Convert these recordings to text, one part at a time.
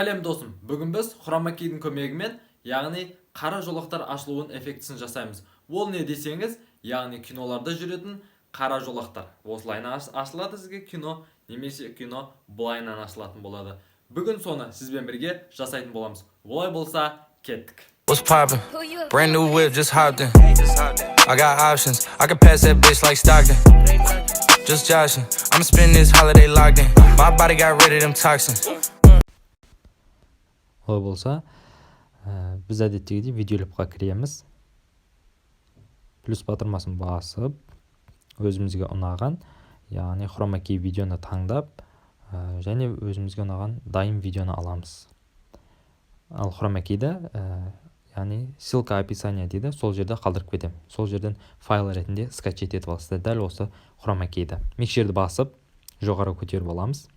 Сәлем досым, бүгін біз хрома кейдің көмегімен, яғни қара жолақтар ашылуын эффектісін жасаймыз. Ол не десеңіз, яғни киноларда жүретін қара жолақтар. Осылайынан ашылады сізге кино, немесе кино бұлайынан ашылатын болады. Бүгін соны сізбен бірге жасайтын боламыз. Олай болса, кеттік. What's poppin'? Brand new whip, just hopped in. I got options, I can pass that bitch like Stockton. Just joshing, I'ma spend this holiday locked in. My body got rid of them toxins. Олай болса, біз әдеттегідей видеолепқа кіреміз. Плюс батырмасын басып, өзімізге ұнаған, яғни хрома кей видеоны таңдап, және өзімізге ұнаған дайын видеоны аламыз. Ал хрома кейді, яғни ссылка описание дейді, сол жерде қалдырып кетем. Сол жерден файл ретінде скачать етіп аласыздар. Дәл осы хрома кейді. Микшерді басып, жоғары көтеріп аламыз.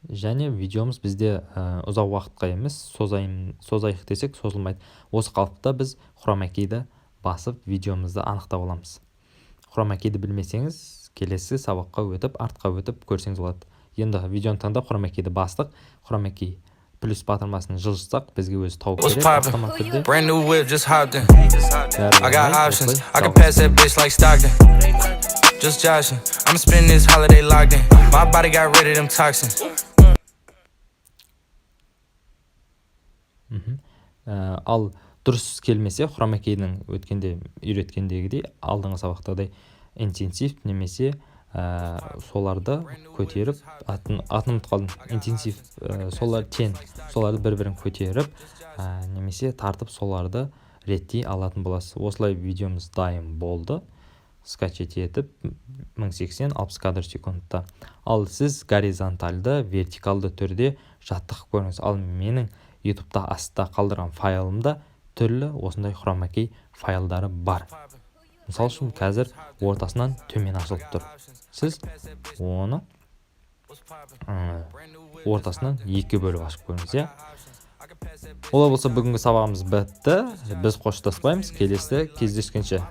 Және видеомыз бізде ұзақ уақытқа емес, созайық десек созылмайды. Осы қалыпта біз хрома кейді басып видеомызды анықтап аламыз. Хрома кейді білмесеңіз, келесі сабаққа өтіп, артқа өтіп көрсеңіз болады. Енді видеоны таңдап хрома кейді бастық. Хрома кей плюс батырмасын жылжытсақ, бізге өзі тауып береді. Brand new whip, just hopped in. I got options, I can pass that bitch like Stockton. Just joshing, I'ma spend this holiday locked in. My body got rid of them toxins. Ал дұрыс келмесе, хрома кейдің өткенде үйреткендегідей алдыңғы сабақтағыдай интенсив немесе соларды көтеріп, атын ұмытып қалдым, интенсив соларды бір-бірін көтеріп, немесе тартып соларды реттей алатын боласыз. Осылай видеомыз дайын болды. Скачать етіп 1080-60 кадр секундта. Ал сіз горизонтальды, вертикалды түрде жаттығып көріңіз. Ал менің YouTube'да астта қалдырған файлымда түрлі осындай хрома кей файлдары бар. Мысал үшін қазір ортасынан төмен ашылып тұр. Сіз оны ортасынан екі бөліп ашып көріңіз. Олай болса, бүгінгі сабағымыз бітті. Біз қоштаспаймыз. Келесі кездескенше.